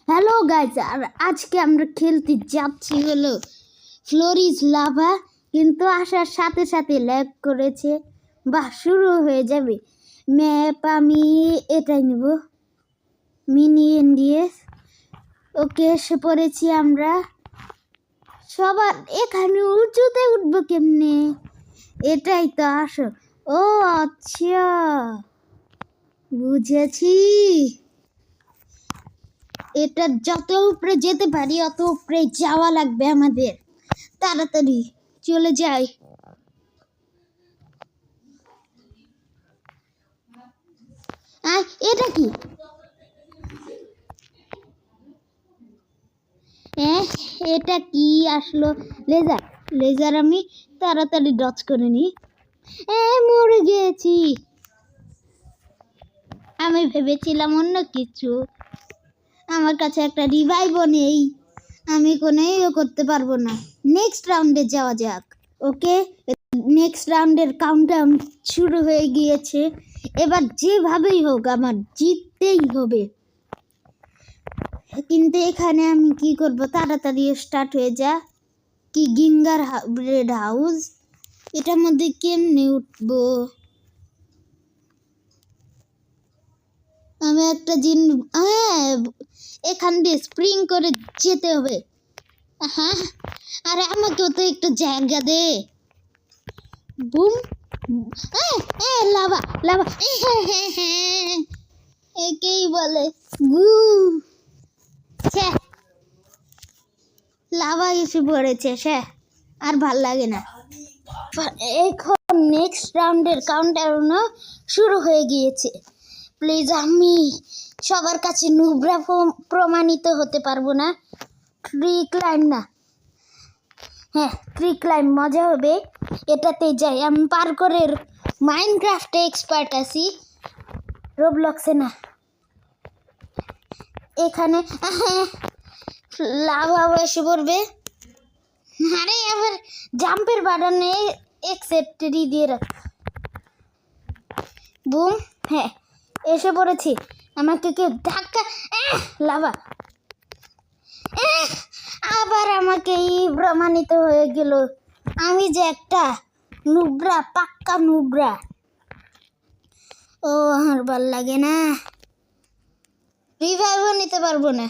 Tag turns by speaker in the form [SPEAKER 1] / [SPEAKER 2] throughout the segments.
[SPEAKER 1] Hello guys, আর আজকে আমরা খেলতে যাচ্ছি হলো ফ্লোরিজ লাভা, কিন্তু আসার সাথে সাথে ল্যাগ করেছে। বাহ, শুরু হয়ে যাবে ম্যাপ। আমি এটাই নেব, মিনি এনডিএস। ওকে, এসে পড়েছি আমরা। সবার এখানে উঁচুতে উঠবো কেমনে? এটাই তো আসো। ও আচ্ছা, বুঝেছি। এটা যত উপরে যেতে পারি অত উপরে যাওয়া লাগবে আমাদের। তাড়াতাড়ি চলে যাই। এটা কি? এটা কি আসলো? লেজার। লেজার আমি তাড়াতাড়ি ডচ করে নি। মরে গেছি। আমি ভেবেছিলাম অন্য কিছু। আমার কাছে একটা রিভাইভও নেই। আমি কোনো করতে পারবো না। নেক্সট রাউন্ডে যাওয়া যাক। ওকে, নেক্সট রাউন্ডের কাউন্টডাউন শুরু হয়ে গিয়েছে। এবার যেভাবেই হোক আমার জিততেই হবে। কিন্তু এখানে আমি কি করব? তাড়াতাড়ি স্টার্ট হয়ে যা। কি গিঙ্গার ব্রেড হাউস? এটার মধ্যে কেমনে উঠবো? আমি একটা এখান দিয়ে স্প্রিং করে যেতে হবে। হ্যাঁ, আরে আমাকেও তো একটু জায়গা দে। বুম। লাভা লাভা, একেই বলে গু। লাভা এসে পড়েছে, আর ভাল লাগে না। এখন নেক্সট রাউন্ডের কাউন্টডাউন শুরু হয়ে গিয়েছে। প্লিজ, আমি সবার কাছে নুবরা প্রমাণিত হতে পারবো না। ট্রি ক্লাইম্ব না, ট্রি ক্লাইম্ব মজা হবে। এটাতে যাই। আমি পার্করের মাইনক্রাফটে এক্সপার্ট আছি, রোবলক্সে না। এখানে লাভা এসে পড়বে। আরে আবার জাম্পের বাটনে এক্সেপ্ট দিয়ে রাখ। বুম। এসে পড়েছি। আমাকে কেউ ধাক্কা। লাভা আবার আমাকে প্রমাণিত হয়ে গেল আমি যে একটা নুবরা, পাক্কা নুবরা। ও, আমার ভাল লাগে না। রিভাইভও নিতে পারবো না।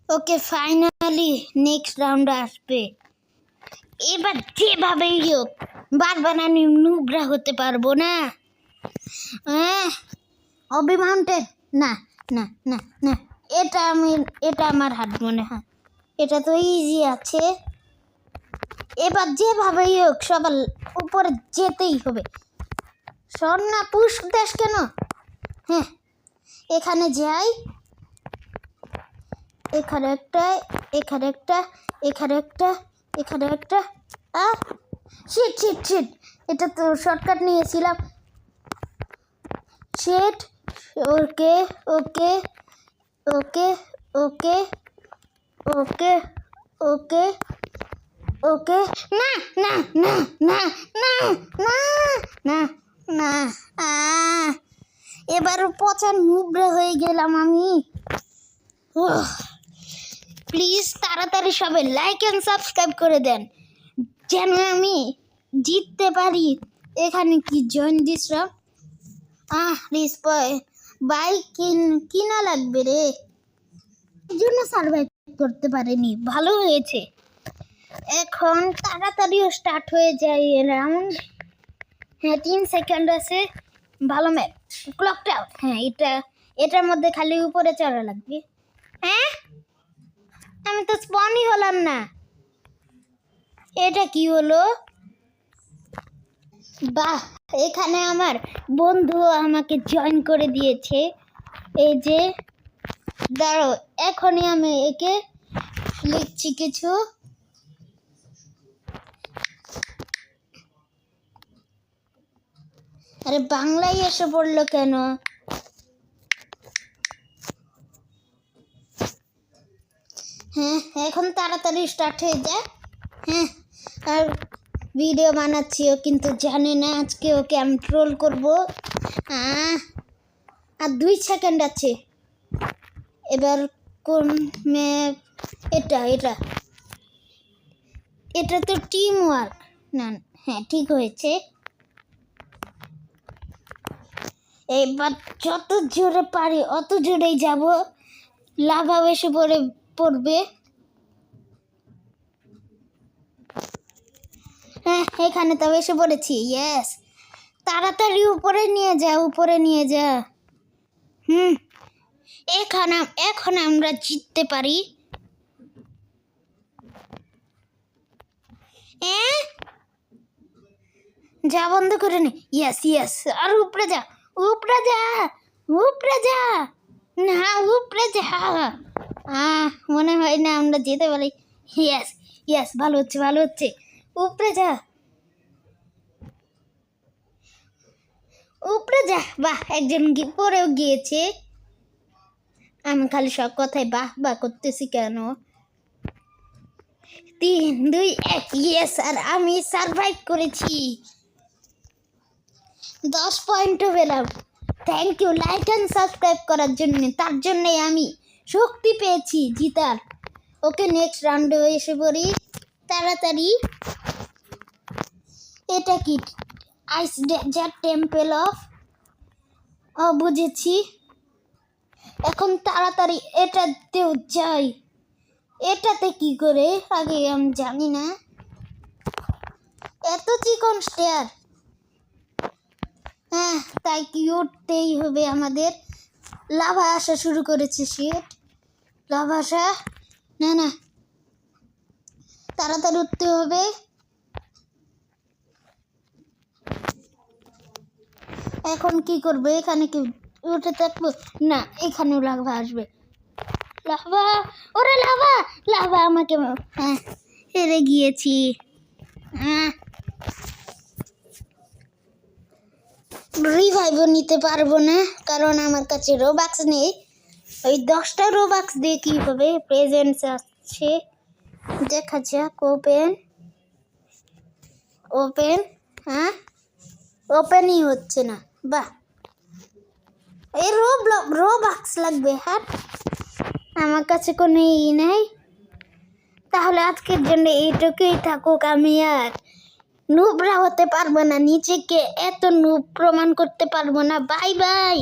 [SPEAKER 1] ওকে, ফাইনালি নেক্সট রাউন্ড আসবে। এবার যেভাবেই হোক বারবার আমি নুবরা হতে পারবো না। অবি মাউন্টেন না না না না, এটা আমার হাত মনে হয়। এটা তো ইজি আছে। এবার যেভাবেই হোক সবার উপরে যেতেই হবে। শোন না, পুশ দেশ কেন? এখানে যাই। এখানে একটা, এখানে একটা, এখানে একটা, এখানে একটা। শিট শিট শিট, এটা তো শর্টকাট নিয়েছিলাম। শিট। ওকে ওকে ওকে ওকে ওকে ওকে ওকে। না না না না না না না না, এবার পচা নুবরা হয়ে গেলাম আমি। প্লিজ তাড়াতাড়ি সবাই লাইক অ্যান্ড সাবস্ক্রাইব করে দেন যেন আমি জিততে পারি। এখানে কি জয়েন দিস? বাইক কিনা লাগবে রে, জন্য সার্ভাইভ করতে পারেনি। ভালো হয়েছে। এখন তাড়াতাড়িও স্টার্ট হয়ে যায় রাউন্ড। 3 সেকেন্ড আছে। ভালো ম্যাপ। ক্লকটা এটার মধ্যে খালি উপরে চড়া লাগবে। আমি তো স্পনই হলাম না। এটা কি হলো? বাহ, এখানে আমার বন্ধু আমাকে জয়েন করে দিয়েছে। এই যে দাঁড়ো, এখনই আমি একে লিখছি কিছু। আরে বাংলায় এসে পড়লো কেন? হ্যাঁ, এখন তাড়াতাড়ি স্টার্ট হয়ে যায়। হ্যাঁ, আর ভিডিও বানাচ্ছি, ও কিন্তু জানে না আজকে ওকে আমি ট্রোল করবো। আর 2 সেকেন্ড আছে। এবার কোন ম্যাপ? এটা এটা এটা তো টিম ওয়ার্ক না। হ্যাঁ, ঠিক হয়েছে। এবার যত জোরে পারি অত জোরেই যাব। লাভা এসে পড়বে। হ্যাঁ, এখানে তো এসে পড়েছি। ইয়েস, তাড়াতাড়ি উপরে নিয়ে যা, উপরে নিয়ে যা। এখন আমরা জিততে পারি। যা, বন্ধ করে নে। ইয়েস ইয়েস, আর উপরে যা, উপরে যা, উপরে যা, না উপরে যা। মনে হয় না আমরা যেতে পারি। ইয়েস ইয়েস, ভালো হচ্ছে ভালো হচ্ছে। উপরে যা, উপরে যা। বাহ, একজন পরেও গিয়েছে। আমি খালি সব কথায় বাহ বাহ করতেছি কেন? 3, 2, 1। ইয়েস, আর আমি সারভাইভ করেছি। 10 পয়েন্টও পেলাম। Thank you like and subscribe করার জন্য। তার জন্যই আমি শক্তি পেয়েছি জিতার। ওকে, নেক্সট রাউন্ডে এসে পড়ি তাড়াতাড়ি। এটা কি? আইস ডেজার্ট টেম্পল অফ। বুঝেছি। এখন তাড়াতাড়ি এটাতেও যাই। এটাতে কি করে আগে আমি জানি না। এত চিকন স্টেয়ার। হ্যাঁ, তাই কি উঠতেই হবে আমাদের। লাভা আসা শুরু করেছে। শিট, লাভা আসা। না না, তাড়াতাড়ি উঠতে হবে। এখন কি করবে? এখানে কি উঠে থাকবো? না, এখানেও লাভা আসবে। লাভা, ওরে লাভা, লাভা আমাকে। হ্যাঁ, হেরে গিয়েছি। রিভাইভও নিতে পারবো না, কারণ আমার কাছে রোবাক্স নেই। ওই 10টা রোবাক্স দিয়ে কী হবে? প্রেজেন্টস আসছে, দেখা যাক। Open open. হ্যাঁ, ওপেনই হচ্ছে না। বাহ, এই রোবাক্স লাগবে। হ্যাঁ, আমার কাছে কোনো নেই। তাহলে আজকের জন্য এইটুকুই থাকুক। আমি আর নুবরা হতে পারবো না, নিজেকে এত নুব প্রমাণ করতে পারবো না। Bye bye.